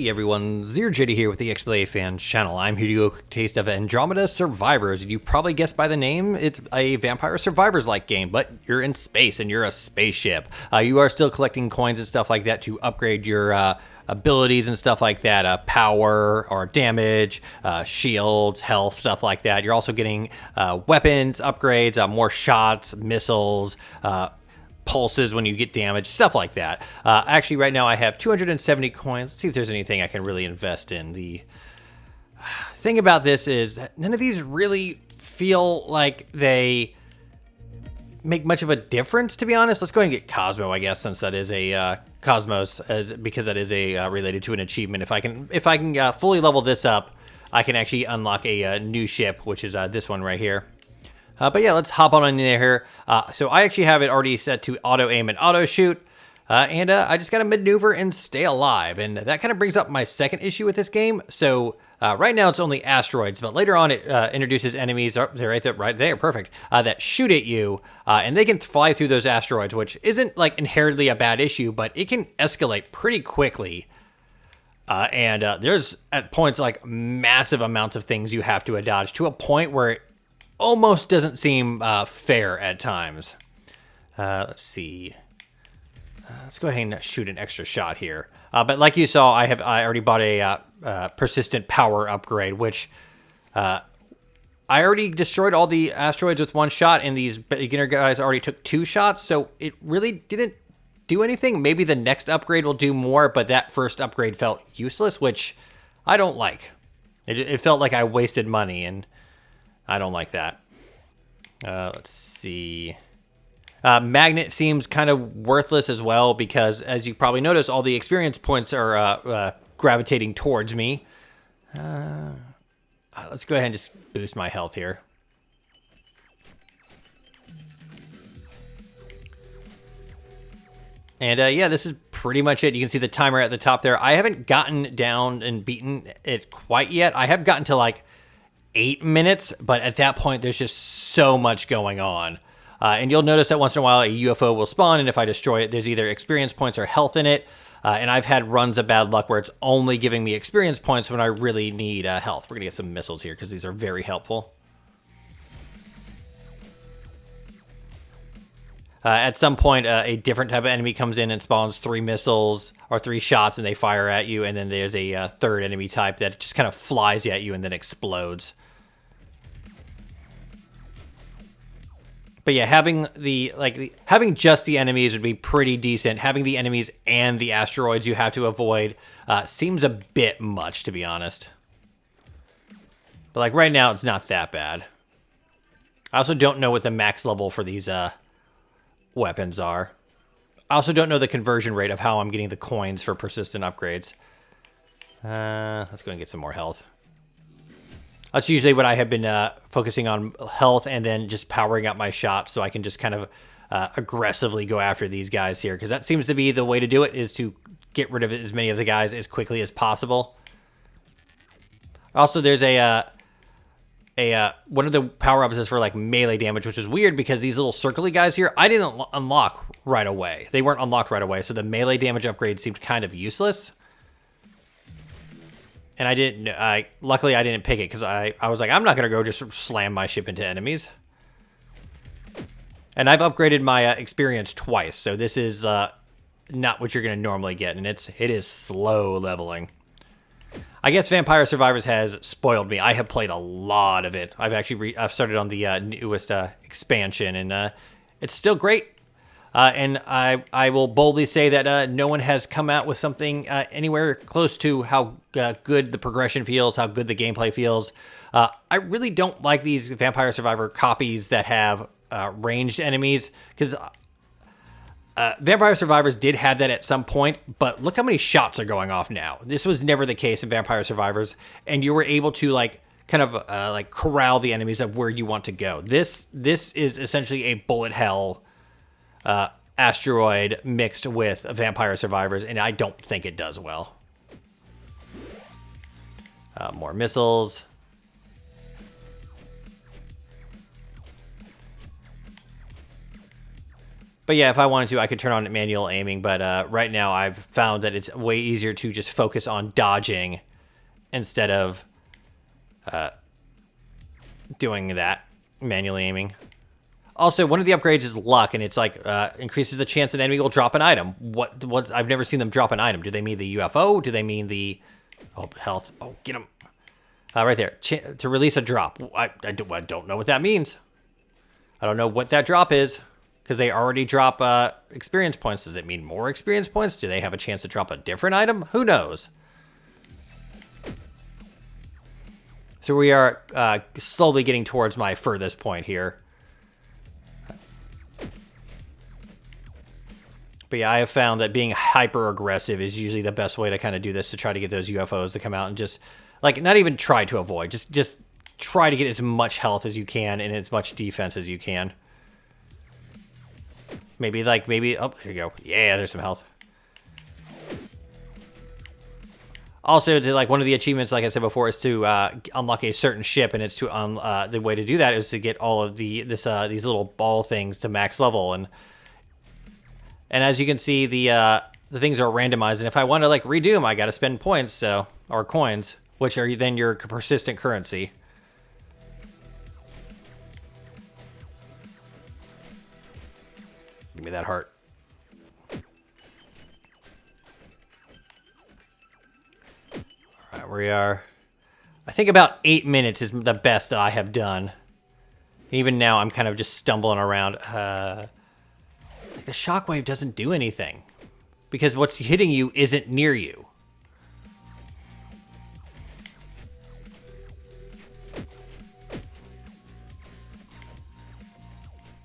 Hey everyone, ZeroJD here with the XBLA Fans channel. I'm here to give you a quick taste of Andromeda Survivors. You probably guessed by the name, it's a Vampire Survivors-like game, but you're in space and you're a spaceship. You are still collecting coins and stuff like that to upgrade your abilities and stuff like that, power or damage, shields, health, stuff like that. You're also getting weapons, upgrades, more shots, missiles, pulses when you get damaged, stuff like that. Actually, right now I have 270 coins. Let's see if there's anything I can really invest in. The thing about this is that none of these really feel like they make much of a difference, to be honest. Let's go ahead and get Cosmo, I guess, since that is a Cosmos, because that is a related to an achievement. If I can fully level this up, I can actually unlock a new ship, which is this one right here. But yeah, let's hop on in there here. So I actually have it already set to auto aim and auto shoot. And I just got to maneuver and stay alive. And that kind of brings up my second issue with this game. So right now it's only asteroids, but later on it introduces enemies, they're right there, perfect, that shoot at you. And they can fly through those asteroids, which isn't like inherently a bad issue, but it can escalate pretty quickly. And there's at points like massive amounts of things you have to dodge to a point where it almost doesn't seem fair at times. Let's see. Let's go ahead and shoot an extra shot here. But like you saw, I already bought a persistent power upgrade, which I already destroyed all the asteroids with one shot, and these beginner guys already took 2 shots, so it really didn't do anything. Maybe the next upgrade will do more, but that first upgrade felt useless, which I don't like. It felt like I wasted money, and I don't like that. Let's see. Magnet seems kind of worthless as well because, as you probably noticed, all the experience points are gravitating towards me. Let's go ahead and just boost my health here. And yeah, this is pretty much it. You can see the timer at the top there. I haven't gotten down and beaten it quite yet. I have gotten to like 8 minutes, but at that point there's just so much going on, and you'll notice that once in a while a UFO will spawn, and if I destroy it, there's either experience points or health in it, and I've had runs of bad luck where it's only giving me experience points when I really need health. We're gonna get some missiles here because these are very helpful. At some point, a different type of enemy comes in and spawns 3 missiles or 3 shots, and they fire at you, and then there's a third enemy type that just kind of flies at you and then explodes. But yeah, having just the enemies would be pretty decent. Having the enemies and the asteroids you have to avoid seems a bit much, to be honest. But like right now, it's not that bad. I also don't know what the max level for these weapons are. I also don't know the conversion rate of how I'm getting the coins for persistent upgrades. Let's go and get some more health. That's usually what I have been focusing on, health, and then just powering up my shots so I can just kind of aggressively go after these guys here, because that seems to be the way to do it, is to get rid of as many of the guys as quickly as possible. Also, there's one of the power-ups is for like melee damage, which is weird because these little circly guys here, I didn't unlock right away. They weren't unlocked right away, so the melee damage upgrade seemed kind of useless. And luckily I didn't pick it because I was like, I'm not gonna go just slam my ship into enemies. And I've upgraded my experience twice, so this is not what you're gonna normally get, and it is slow leveling. I guess Vampire Survivors has spoiled me. I have played a lot of it. I've started on the newest expansion, and it's still great. And I will boldly say that no one has come out with something anywhere close to how good the progression feels, how good the gameplay feels. I really don't like these Vampire Survivor copies that have ranged enemies, because Vampire Survivors did have that at some point, but look how many shots are going off now. This was never the case in Vampire Survivors, and you were able to like kind of like corral the enemies of where you want to go. This is essentially a bullet hell asteroid mixed with Vampire Survivors, and I don't think it does well. More missiles. But yeah, if I wanted to, I could turn on manual aiming. But right now, I've found that it's way easier to just focus on dodging instead of doing that, manually aiming. Also, one of the upgrades is luck, and it's like increases the chance an enemy will drop an item. What? I've never seen them drop an item. Do they mean the UFO? Do they mean the health? Oh, get him! Right there. To release a drop. I don't know what that means. I don't know what that drop is because they already drop experience points. Does it mean more experience points? Do they have a chance to drop a different item? Who knows? So we are slowly getting towards my furthest point here. But yeah, I have found that being hyper aggressive is usually the best way to kind of do this, to try to get those UFOs to come out and just, like, not even try to avoid, just try to get as much health as you can and as much defense as you can. Maybe, oh, here you go. Yeah, there's some health. Also, like, one of the achievements, like I said before, is to unlock a certain ship, and it's to the way to do that is to get all of these little ball things to max level, and as you can see, the things are randomized, and if I want to like redo them, I got to spend points, or coins, which are then your persistent currency. Give me that heart. All right, we are. I think about 8 minutes is the best that I have done. Even now, I'm kind of just stumbling around. The shockwave doesn't do anything because what's hitting you isn't near you.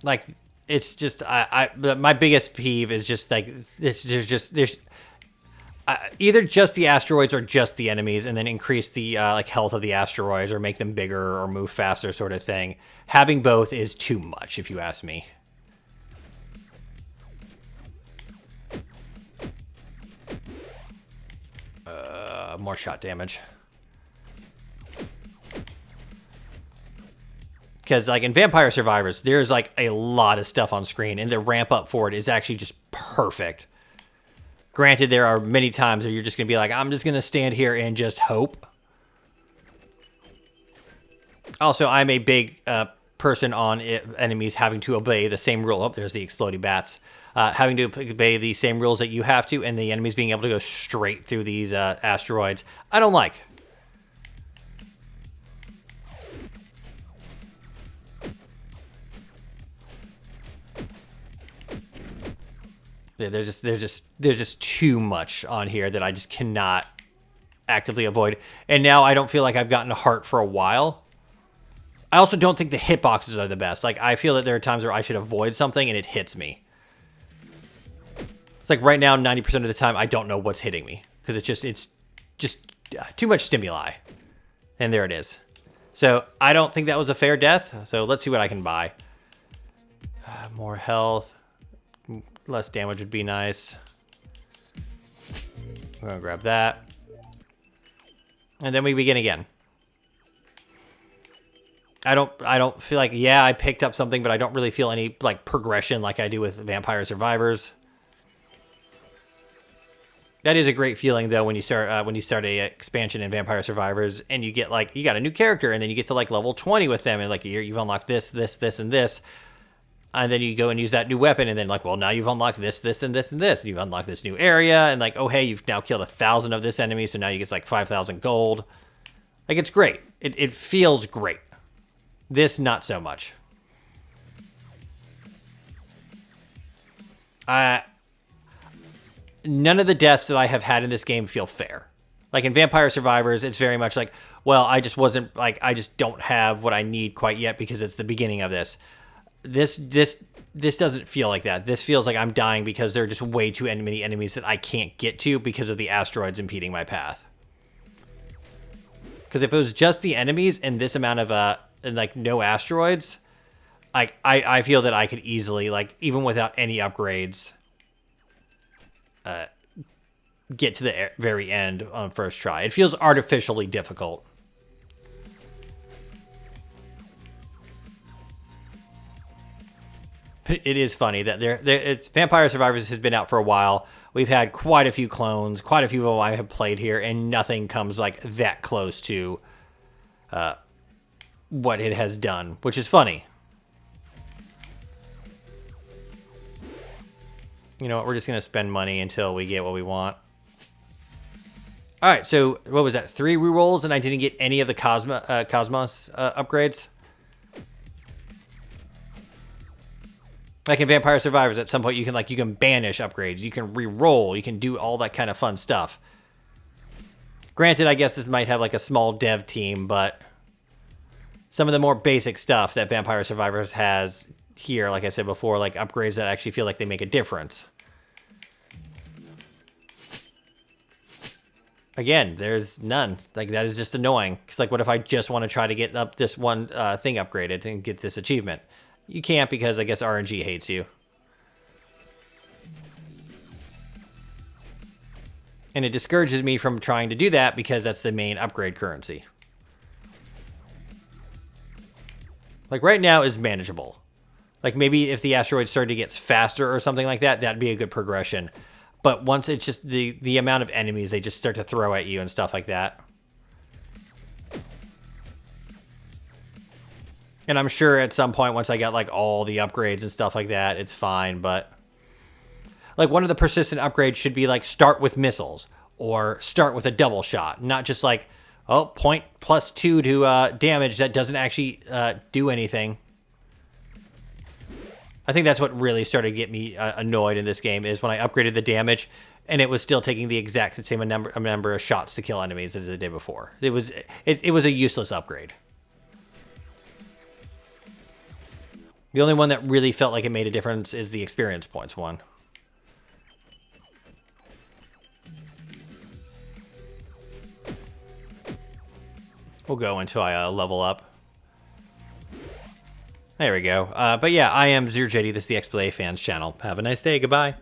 Like, it's just my biggest peeve is just like there's either just the asteroids or just the enemies, and then increase the like health of the asteroids or make them bigger or move faster, sort of thing. Having both is too much, if you ask me. More shot damage. Because, like, in Vampire Survivors, there's, like, a lot of stuff on screen, and the ramp up for it is actually just perfect. Granted, there are many times where you're just going to be like, I'm just going to stand here and just hope. Also, I'm a big person on enemies having to obey the same rule. Oh, there's the exploding bats. Having to obey the same rules that you have to, and the enemies being able to go straight through these asteroids. I don't like. There's just too much on here that I just cannot actively avoid. And now I don't feel like I've gotten a heart for a while. I also don't think the hitboxes are the best. Like, I feel that there are times where I should avoid something and it hits me. It's like right now, 90% of the time, I don't know what's hitting me because it's just too much stimuli. And there it is. So I don't think that was a fair death. So let's see what I can buy. More health. Less damage would be nice. I'm gonna grab that. And then we begin again. I don't feel like, yeah, I picked up something, but I don't really feel any like progression like I do with Vampire Survivors. That is a great feeling though when you start a expansion in Vampire Survivors and you get like, you got a new character and then you get to like level 20 with them and like you've unlocked this, and this. And then you go and use that new weapon and then like, well, now you've unlocked this, and this, and this. And you've unlocked this new area and like, oh, hey, you've now killed 1,000 of this enemy. So now you get like 5,000 gold. Like, it's great. It feels great. This, not so much. None of the deaths that I have had in this game feel fair. Like in Vampire Survivors, it's very much like, well, I just don't have what I need quite yet because it's the beginning of this. This doesn't feel like that. This feels like I'm dying because there are just way too many enemies that I can't get to because of the asteroids impeding my path. Because if it was just the enemies and this amount of and like no asteroids, like I feel that I could easily, like, even without any upgrades, get to the very end on first try. It feels artificially difficult. But it is funny that it's Vampire Survivors has been out for a while. We've had quite a few clones, quite a few of them I have played here, and nothing comes like that close to what it has done, which is funny. You know what? We're just going to spend money until we get what we want. All right, so what was that? 3 rerolls, and I didn't get any of the Cosmos upgrades? Like in Vampire Survivors, at some point you can banish upgrades, you can re-roll, you can do all that kind of fun stuff. Granted, I guess this might have like a small dev team, but some of the more basic stuff that Vampire Survivors has here, like I said before, like upgrades that actually feel like they make a difference. Again, there's none. Like, that is just annoying. Because, like, what if I just want to try to get up this one thing upgraded and get this achievement? You can't because I guess RNG hates you. And it discourages me from trying to do that because that's the main upgrade currency. Like, right now is manageable. Like, maybe if the asteroid started to get faster or something like that, that'd be a good progression. But once it's just the amount of enemies they just start to throw at you and stuff like that. And I'm sure at some point, once I got like all the upgrades and stuff like that, it's fine. But like one of the persistent upgrades should be like start with missiles or start with a double shot. Not just like, oh, point +2 to damage that doesn't actually do anything. I think that's what really started to get me annoyed in this game is when I upgraded the damage and it was still taking the exact same number of shots to kill enemies as it did before. It was a useless upgrade. The only one that really felt like it made a difference is the experience points one. We'll go until I level up. There we go. But yeah, I am ZeroJetty. This is the XBLA Fans channel. Have a nice day. Goodbye.